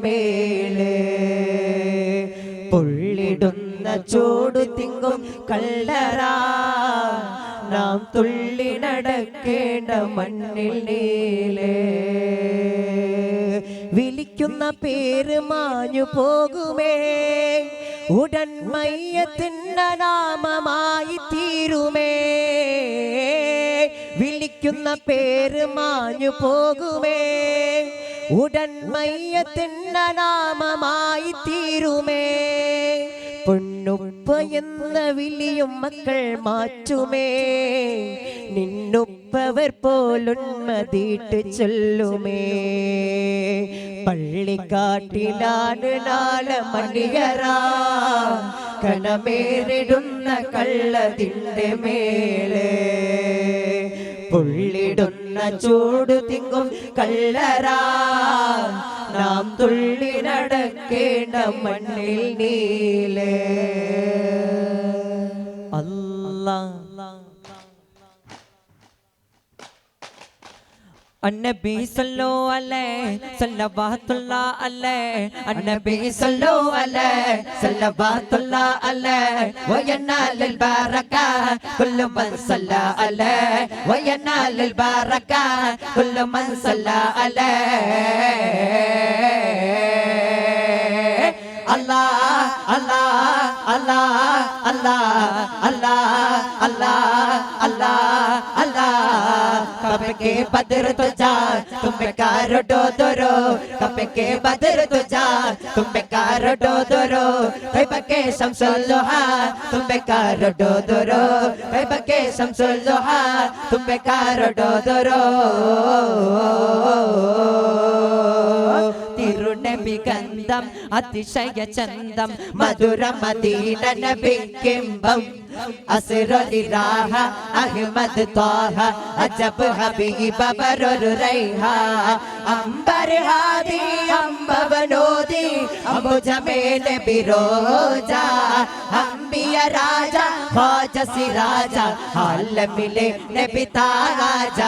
മേലെ പൊള്ളിടുന്ന ചൂടു തിങ്ങും കള്ളറാ നാം തുള്ളി നടക്കേണ്ട മണ്ണിൽ നീലേ വിളിക്കുന്ന പേര് മാഞ്ഞു പോകുമേ ഉടൻ മയ്യത്തിൻ്റെ നാമമായി തീരുമേ വിളിക്കുന്ന പേര് മാഞ്ഞു പോകുമേ ഉടൻ മയ്യത്തിൻ്റെ നാമമായി തീരുമേ പൊന്നുപ്പ എന്ന വിളിയും മക്കൾ മാറ്റുമേ നിന്നുപ്പവർ പോലുന്മതിട്ട് ചൊല്ലുമേ പള്ളിക്കാട്ടിലാണ് നാളമണിയറാ കണമേറിടുന്ന കള്ളതിൻ്റെ മേലെ പൊള്ളിടുന്ന ചൂട് തിങ്ങും കള്ളറാ നാം തുള്ളി നടക്കേണ്ട മണ്ണിൽ നീലേ അല്ലാഹ് النبي صلوا عليه صلوات الله عليه النبي صلوا عليه صلوات الله عليه وينال البركة كل من صلى عليه وينال البركة كل من صلى عليه الله الله الله الله الله الله الله الله कब के बदर तुझा तुम बेकार डो दरो कब के बदर तुझा तुम बेकार डो दरो कब के शम्सुल दुहा तुम बेकार डो दरो कब के शम्सुल दुहा तुम बेकार डो दरो തിരുനബി ഗന്ധം അതിശയ ചന്തം മധുര മദീന നബി കിംബം അസ്റലി രാഹ അഹ്മദ് ത്വാഹ അജബ് ഹബീബ ബറുർ റൈഹ അംബർ ഹാദി അംബവനോദി അംബുജമേൽ ബിരോജ അംബിയ രാജ ഖാജ സിരാജ ആലമിലെ നബി താരാജ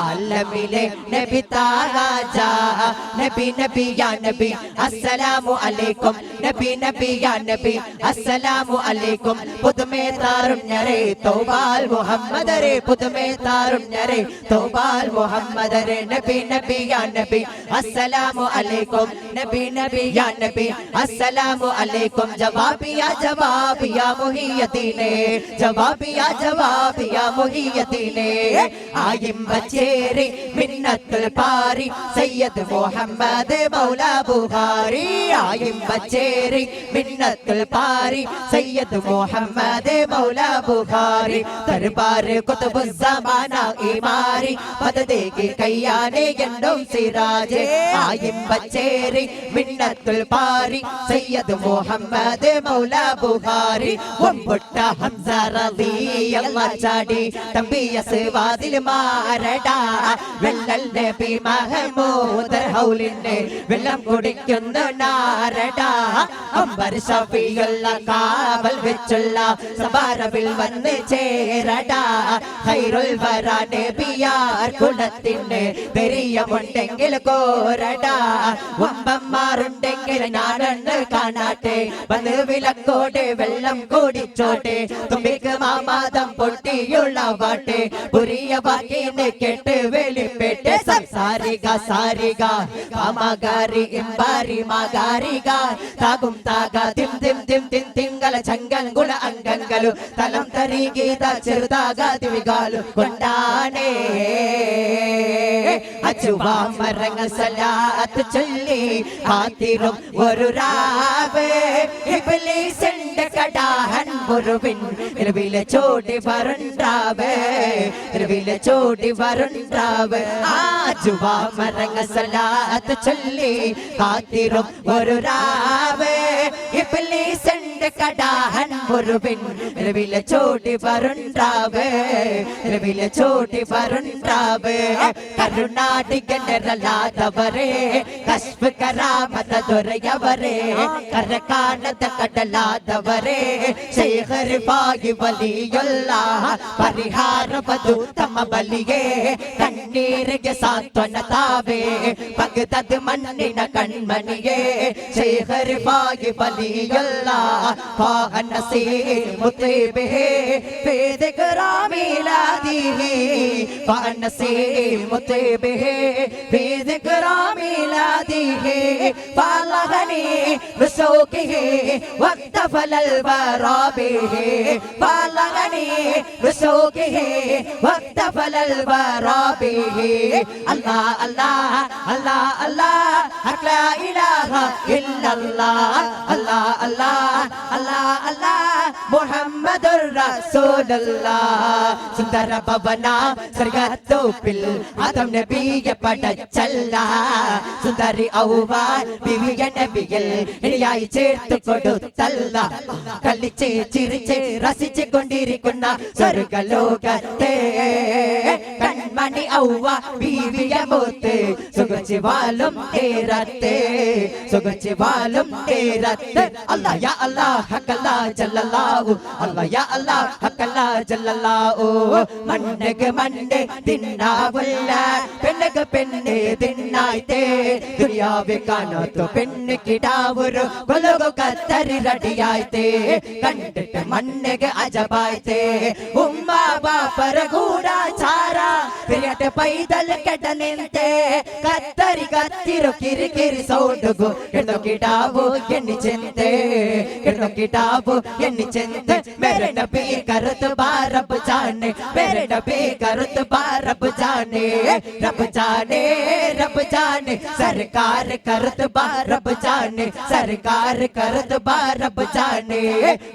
ആലമിലെ നബി താരാജ നബി നബി യാ നബി അസ്സലാമു അലൈക്കും നബി നബി യാ നബി അസ്സലാമു അലൈക്കും പുതുമേ താരുണ്യരേ തൗബാൽ മുഹമ്മദരേ പുതുമേ താരുണ്യരേ തൗബാൽ മുഹമ്മദരേ നബി നബി യാ നബി അസ്സലാമു അലൈക്കും നബി നബി യാ നബി അസ്സലാമു അലൈക്കും ജവാബിയ മുഹിയദ്ദീനേ ജവാബിയ മുഹിയദ്ദീനേ ആയിം ബച്ചേരി മിന്നത്തുൽ പാരി സയ്യിദ് മുഹമ്മദ് മൗല ബുഖാരി ആയിം ബച്ചേരി മിന്നത്തുൽ പാരി സയ്യിദ് മുഹമ്മദ് മൗല ബുഖാരി ദർബാർ കുതുബുസ്സമാന ഇമാരി പദദേകി കയ്യാനെ എന്നും സിറാജേ ആയിം ബച്ചേരി മിന്നത്തുൽ പാരി സയ്യിദ് മുഹമ്മദ് മൗല ബുഖാരി വമ്പുട്ട ഹംസ റളിയല്ലാഹു ചാടി തമ്പിയസ് വാതിൽ മാരടാ വെള്ളൽ നബി മഹമൂദ് ഹൗലിന്റെ വെള്ളം കുടിക്കുന്ന നാരടാ അംബർ ഷഫീഉള്ള കാവൽ വെച്ചുള്ള സബാരവിൽ വന്ന് ചേരടാ ഖൈറുൽ വറ നബിയാർ കുലത്തിന്റെ പെരിയമുണ്ടെങ്കിൽ കോരടാ വമ്പന്മാരുണ്ടെങ്കിൽ ഞാനൊന്ന് കാണാട്ടെ വന്ന് വിലക്കോടെ വെള്ളം കുടിച്ചോട്ടെ തുമ്പിക്ക് മാമാദം പൊട്ടിയുള്ള പാട്ടെ പുരിയ ബാക്കിന്ന് കേട്ട് വെളിപ്പെട്ട് സംസാരിക സാരിക കാമകാരി ഇമ്പാരി മാകാരിക താകും താക തിം തിം തിം തിം തിങ്കല ചങ്കൽ ഗുണ അംഗങ്കലു തലം തരി ഗീത ചെറുതാക ദിവികാലു കൊണ്ടാനേ അച്ചുവാമരങ്ങ സലാത്ത് ചൊല്ലി കാത്തിരും ഒരു രാവ് ഇബ്ലീസിന്റെ കടാഹൻ മുറുവിൻ ഇരവിലെ ചോടി വരണ്ടാവ് ഇരവിലെ ചോടി വരണ്ടാവ് ആച്ചുവാമരങ്ങ സലാത്ത് ചൊല്ലി കാത്തിരും ഒരു രാവ് ഇബ്ലീസിന്റെ കണ്ട് കടാഹൻ മുറുവിൻ രവിലെ ചോട്ടി വരുണ്ടാവ് രവിലെ ചോട്ടി വരുണ്ടാവ് കരുണാടികനരലാതവരെ കശ്ഫ് കരാമത ദുരയവരെ കരകാണത കടലാതവരെ ശൈഖ് റിഫായി വലിയുള്ള പരിഹാര ബദൂതമ ബലിയേ കണ്ണീರಿಗೆ ಸಾಂತ್ವನ ತಾವೇ ಭಗತದ ಮಣ್ಣಿನ ಕಣ್ಮಣಿಯೇ Shaikh Rifai ಬಲಿಯಲ್ಲ ಫಾಹನಸಿ ಮುತೀಬೆ ಬೇದ ಕರಾಮಿಲಾದಿಹಿ ಫಾಹನಸಿ ಮುತೀಬೆ ಬೇದ ಕರಾಮಿಲಾದಿಹಿ ಫಾಲಗನಿ ಬಿಸೋಕಿಹಿ ವಕ್ತ ಫಲಲ್ ಬರಾಬಿಹಿ ಫಾಲಗನಿ ಬಿಸೋಕಿಹಿ ವಕ್ತ ಫಲಲ್ ಬರಾಬಿಹಿ Allah Allah Allah Allah la ilaha illallah Allah Allah Allah Allah Muhammadur Rasulullah സുന്ദര ഭവന സ്വർഗത്തോപ്പിൽ ആദം നബിയെ പടച്ചല്ല സുന്ദരി ഔവ ബിവിയ നബിയിൽ ഇണയായി ചേർത്ത് കൊടുത്തല്ല കളിച്ച് ചിരിച്ച് രസിച്ച് കൊണ്ടിരിക്കുന്ന സ്വർഗലോകത്തെ കൺമണി ഔവ ബീവിയ മൂത്ത് സുഖിച്ച് വാലും തേരത്തെ സുഖിച്ച് വാലും തേരത്തെ അല്ലാ യാ അല്ലാ ഹക്കല്ലാ ജല്ലല്ലാഹു അല്ലാ യാ അല്ലാ ഹക്കല്ലാ ജല്ലല്ലാഹു മണ്ണക മണ്ണ് തിന്നാവുള്ള പെണ്ണക പെണ്ണ് തിന്നായിത്തേ ദുനിയാവെ കാണാത്ത പെണ്ണ് കിടാവൊരു കൊലക കത്തരി റടിയായിത്തേ കണ്ടിട്ട് മണ്ണക അജബായിത്തേ ഉമ്മ ബാപ്പര ഗൂഢാചാര പിരിയട്ടെ പൈതൽ ಕೆಟ್ಟ ನಿಂತೆ ಕತ್ತರಿ ಕತ್ತಿರು ಕಿರಿ ಕಿರಿ ಸೌಂಡುಗು ಹೆಣ್ಣು ಕಿಟಾವು ಎಣ್ಣಿ ಚಿಂತೆ ಹೆಣ್ಣು ಕಿಟಾವು ಎಣ್ಣಿ ಚಿಂತೆ ಮೇರೆ ನಬಿ ಕರುತ್ ಬಾರಬ್ ಜಾನೆ ಮೇರೆ ನಬಿ ಕರುತ್ ಬಾರಬ್ ಜಾನೆ ರಬ್ ಜಾನೆ ರಬ್ ಜಾನೆ ಸರ್ಕಾರ ಕರುತ್ ಬಾರಬ್ ಜಾನೆ ಸರ್ಕಾರ ಕರುತ್ ಬಾರಬ್ ಜಾನೆ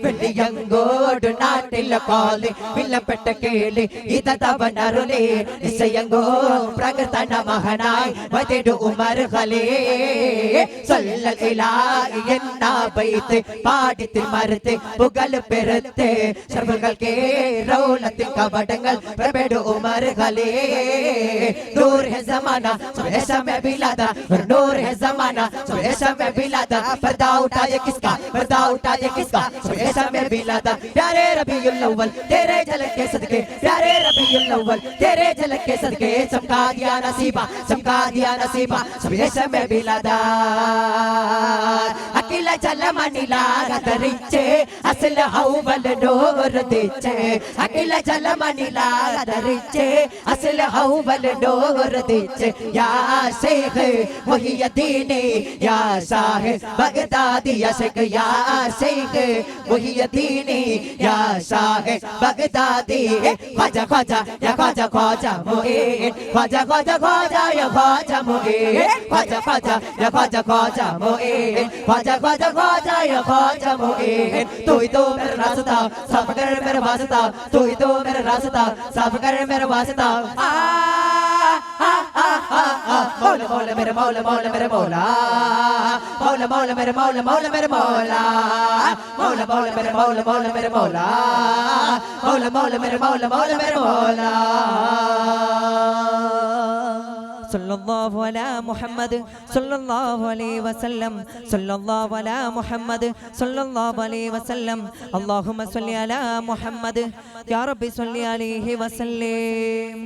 വെള്ളിയങ്കോട് നാട്ടില കോലി വില്ലപ്പെട്ട കേളി ഇതവനരുളി നിശ്ചയങ്കോ പ്രകൃതന മഹനായി വതിടു ഉമർ ഖലീ സല്ലൽ ഇലാഹി എന്ന ബൈത്ത് പാടിത്തിൽ മരത്ത് പുകൽ പെരുത്ത് സർവകൾക്ക് റൗലത്തിൽ കവടങ്ങൾ പ്രഭെടു ഉമർ ഖലീ നൂർ ഹെ ജമാന സുബേശ മേ ബിലാദ നൂർ ഹെ ജമാന സുബേശ മേ ബിലാദ पर्दा उठाए किसका पर्दा उठाए किसका सुबेश में बिलादा प्यारे रबीउल अव्वल तेरे झलक के सदके प्यारे रबीउल अव्वल तेरे झलक के सदके चमका दिया नसीबा सुबेश में बिलादा अकेला जल मनीला गदरिचे असल अव्वल नूर दिचे अकेला जल मनीला गदरिचे असल अव्वल नूर दिचे या शेख मुहियद्दीन या शाह बगदादी या शेख या शेख मुहियद्दीन या शाह बगदादी ख्वाजा ख्वाजा या ख्वाजा ख्वाजा मुईन ख्वाजा ख्वाजा ख्वाजा या ख्वाजा मुईन ख्वाजा ख्वाजा या ख्वाजा ख्वाजा मुईन ख्वाजा ख्वाजा ख्वाजा या ख्वाजा मुईन तू ही तो मेरा रास्ता साफ कर मेरा वास्ता तू ही तो मेरा रास्ता साफ कर मेरा वास्ता मौला मौला मेरे मौला मौला मेरे मौला मौला मौला मेरे मौला मौला मेरे मौला मौला मौला मेरे मौला मौला मेरे मौला मौला मौला मेरे मौला मौला मेरे मौला सल्लल्लाहु अला मुहम्मद सल्लल्लाहु अलैहि वसल्लम सल्लल्लाहु अला मुहम्मद सल्लल्लाहु अलैहि वसल्लम अल्लाहुम्मा सल्लि अला मुहम्मद या रब्बी सल्लि अलैहि वसल्लम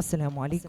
अस्सलामु अलैकुम।